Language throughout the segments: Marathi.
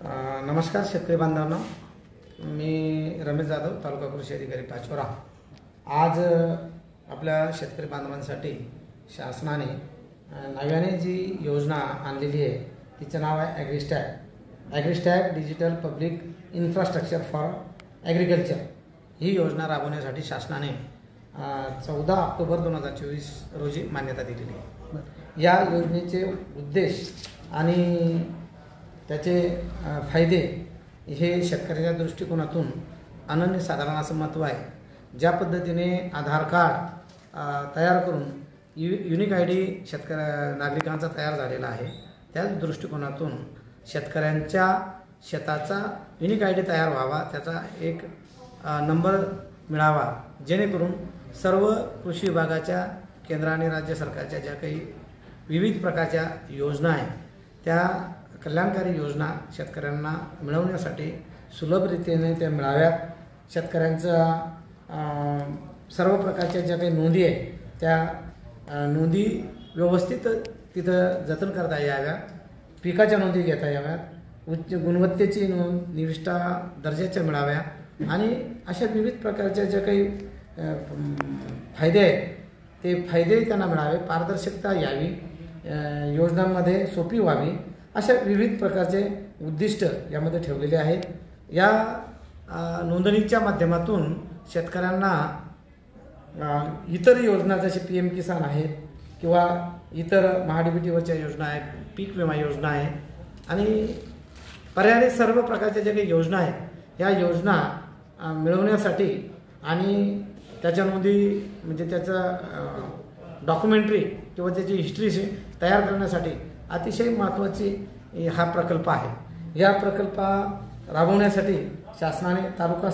नमस्कार शेतकरी बांधवांनो, मी रमेश जाधव, तालुका कृषी अधिकारी पाचोरा। आज आपल्या शेतकरी बांधवांसाठी शासनाने नव्याने जी योजना आणलेली आहे तिचं नाव आहे AgriStack digital public infrastructure for agriculture. ही योजना राबवण्यासाठी शासनाने 14 ऑक्टोबर 2024 रोजी मान्यता दिलेली आहे। या योजनेचे उद्देश आणि त्याचे फायदे हे शेतकऱ्याच्या दृष्टिकोनातून अनन्यसाधारण असं महत्त्व आहे। ज्या पद्धतीने आधार कार्ड तयार करून युनिक आय डी नागरिकांचा तयार झालेला आहे, त्याच दृष्टिकोनातून शेतकऱ्यांच्या शेताचा युनिक आय डी तयार व्हावा, त्याचा एक नंबर मिळावा, जेणेकरून सर्व कृषी विभागाच्या केंद्र आणि राज्य सरकारच्या ज्या काही विविध प्रकारच्या योजना आहेत त्या कल्याणकारी योजना शेतकऱ्यांना मिळवण्यासाठी सुलभ रीतीने त्या मिळाव्यात। शेतकऱ्यांचा सर्व प्रकारच्या ज्या काही नोंदी आहे त्या नोंदी व्यवस्थित तिथं जतन करता याव्यात, पिकाच्या नोंदी घेता याव्यात, उच्च गुणवत्तेची नोंद निविष्ट दर्जाच्या मिळाव्या आणि अशा विविध प्रकारच्या ज्या काही फायदे आहेत ते फायदे त्यांना मिळावे, पारदर्शकता यावी, योजनांमध्ये सोपी व्हावी, अशा विविध प्रकारचे उद्दिष्ट यामध्ये ठेवलेले आहेत। या नोंदणीच्या माध्यमातून शेतकऱ्यांना इतर योजना जसे PM किसान आहेत किंवा इतर महाडीबीटीवरच्या योजना आहेत, पीक विमा योजना आहे आणि पर्यायी सर्व प्रकारच्या ज्या काही योजना आहेत या योजना मिळवण्यासाठी आणि त्याच्या नोंदी म्हणजे त्याचा डॉक्युमेंटरी किंवा त्याची हिस्ट्री तयार करण्यासाठी अतिशय महत्त्वाची हा प्रकल्प आहे। या प्रकल्प राबवण्यासाठी शासनाने तालुका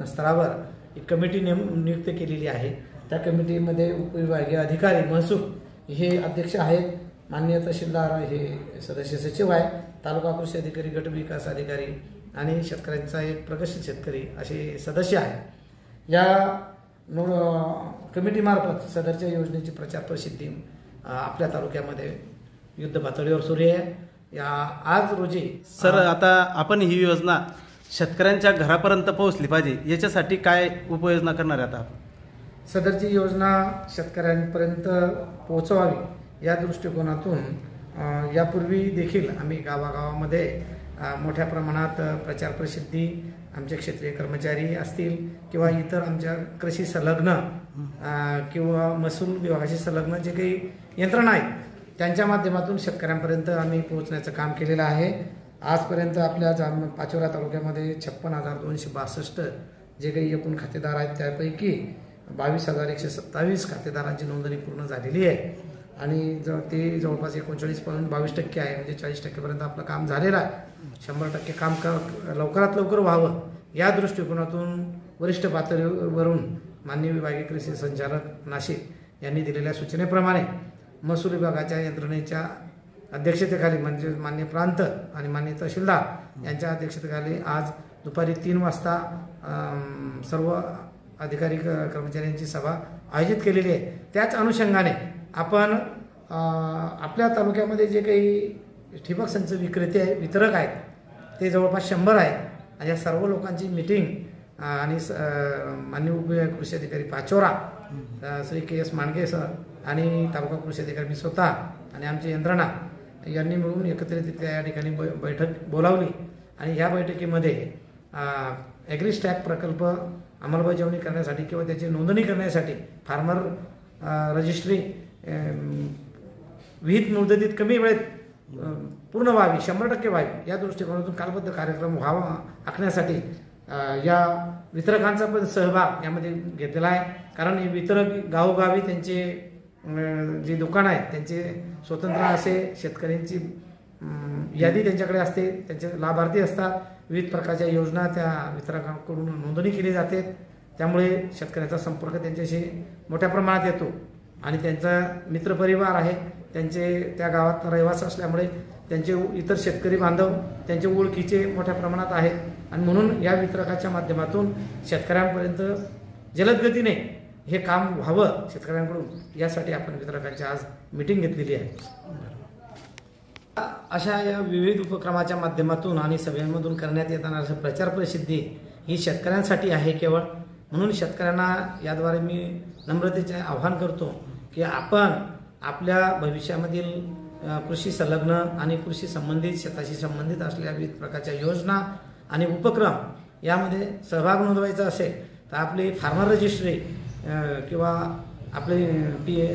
स्तरावर एक कमिटी नियुक्त केलेली आहे। त्या कमिटीमध्ये उपविभागीय अधिकारी महसूल हे अध्यक्ष आहेत, माननीय तहसीलदार हे सदस्य सचिव आहे, तालुका कृषी अधिकारी, गट विकास अधिकारी आणि शेतकऱ्यांचा एक प्रगतशील शेतकरी असे सदस्य आहेत। या कमिटीमार्फत सदरच्या योजनेची प्रचार प्रसिद्धी आपल्या तालुक्यामध्ये युद्ध पातळीवर सुरू आहे। या आज रोजी सर आता आपण ही योजना शेतकऱ्यांच्या घरापर्यंत पोहोचली पाहिजे, याच्यासाठी काय उपाययोजना करणार आहे? आता सदरची योजना शेतकऱ्यांपर्यंत पोहोचवावी या दृष्टिकोनातून यापूर्वी देखील आम्ही गावागावामध्ये मोठ्या प्रमाणात प्रचार प्रसिद्धी आमचे क्षेत्रीय कर्मचारी असतील किंवा इतर आमच्या कृषी संलग्न किंवा महसूल विभागाशी संलग्न जे काही यंत्रणा आहेत त्यांच्या माध्यमातून शेतकऱ्यांपर्यंत आम्ही पोहोचण्याचं काम केलेलं आहे। आजपर्यंत आपल्या पाचोरा तालुक्यामध्ये 56,262 जे काही एकूण खातेदार आहेत त्यापैकी 22,127 खातेदारांची नोंदणी पूर्ण झालेली आहे आणि ते जवळपास 39.22% आहे, म्हणजे 40% आपलं काम झालेलं आहे। 100% काम लवकरात लवकर व्हावं या दृष्टिकोनातून वरिष्ठ पातळीवरून माननीय विभागीय कृषी संचालक नाशिक यांनी दिलेल्या सूचनेप्रमाणे महसूल विभागाच्या यंत्रणेच्या अध्यक्षतेखाली म्हणजे माननीय प्रांत आणि माननीय तहसीलदार यांच्या अध्यक्षतेखाली आज दुपारी 3 वाजता सर्व अधिकारी कर्मचाऱ्यांची सभा आयोजित केलेली आहे। त्याच अनुषंगाने आपण आपल्या तालुक्यामध्ये जे काही ठिबक संच विक्रेते आहे, वितरक आहेत ते जवळपास 100 आहेत आणि या सर्व लोकांची मीटिंग आणि माननीय उपविभागीय कृषी अधिकारी पाचोरा श्री KS मांडगे सर आणि तालुका कृषी अधिकारी मी स्वतः आणि आमची यंत्रणा यांनी मिळून एकत्रित या ठिकाणी बैठक बोलावली आणि या बैठकीमध्ये ॲग्रीस्टॅग प्रकल्प अंमलबजावणी करण्यासाठी किंवा त्याची नोंदणी करण्यासाठी फार्मर रजिस्ट्री विहित मुदतीत कमी वेळेत पूर्ण व्हावी, 100% व्हावी या दृष्टिकोनातून कालबद्ध कार्यक्रम व्हावा आखण्यासाठी या वितरकांचा पण सहभाग यामध्ये घेतलेला आहे। कारण हे वितरक गावोगावी त्यांचे जे दुकान आहेत त्यांचे स्वतंत्र असे शेतकऱ्यांची यादी त्यांच्याकडे असते, त्यांचे लाभार्थी असतात, विविध प्रकारच्या योजना त्या वितरकांकडून नोंदणी केली जाते, त्यामुळे शेतकऱ्याचा संपर्क त्यांच्याशी मोठ्या प्रमाणात येतो आणि त्यांचा मित्रपरिवार आहे, त्यांचे त्या गावात रहिवासी असल्यामुळे त्यांचे इतर शेतकरी बांधव त्यांचे ओळखीचे मोठ्या प्रमाणात आहेत आणि म्हणून या वितरकाच्या माध्यमातून शेतकऱ्यांपर्यंत जलद गतीने हे काम व्हावं शेतकऱ्यांकडून यासाठी आपण वितरकांची आज मीटिंग घेतलेली आहे। अशा या विविध उपक्रमाच्या माध्यमातून आणि सभेमधून करण्यात येताना असं प्रचार प्रसिद्धी ही शेतकऱ्यांसाठी आहे केवळ. म्हणून शेतकऱ्यांना याद्वारे मी नम्रतेचे आवाहन करतो की आपण आपल्या भविष्यामधील कृषी संलग्न आणि कृषी संबंधित शेताशी संबंधित असलेल्या विविध प्रकारच्या योजना आणि उपक्रम यामध्ये सहभाग नोंदवायचा असेल तर आपली फार्मर रजिस्ट्री किंवा आपले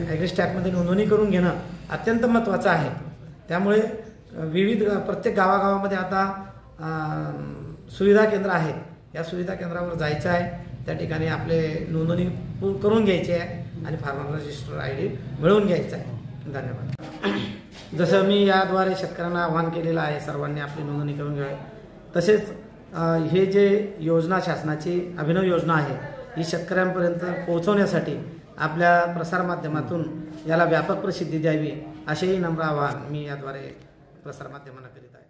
ॲग्रिस्टॅकमध्ये नोंदणी करून घेणं अत्यंत महत्त्वाचं आहे. त्यामुळे विविध प्रत्येक गावागावामध्ये आता सुविधा केंद्र आहेत. या सुविधा केंद्रावर जायचं आहे, त्या ठिकाणी आपले नोंदणी करून घ्यायची आहे आणि फार्मर रजिस्टर ID मिळवून घ्यायचा आहे. धन्यवाद. जसं मी याद्वारे शेतकऱ्यांना आवाहन केलेलं आहे सर्वांनी आपली नोंदणी करून घ्यावी. तसेच हे जे योजना शासनाची अभिनव योजना आहे ही शेतकऱ्यांपर्यंत पोहोचवण्यासाठी आपल्या प्रसारमाध्यमातून याला व्यापक प्रसिद्धी द्यावी असेही नम्र आवाहन मी याद्वारे प्रसारमाध्यमांना करीत आहे.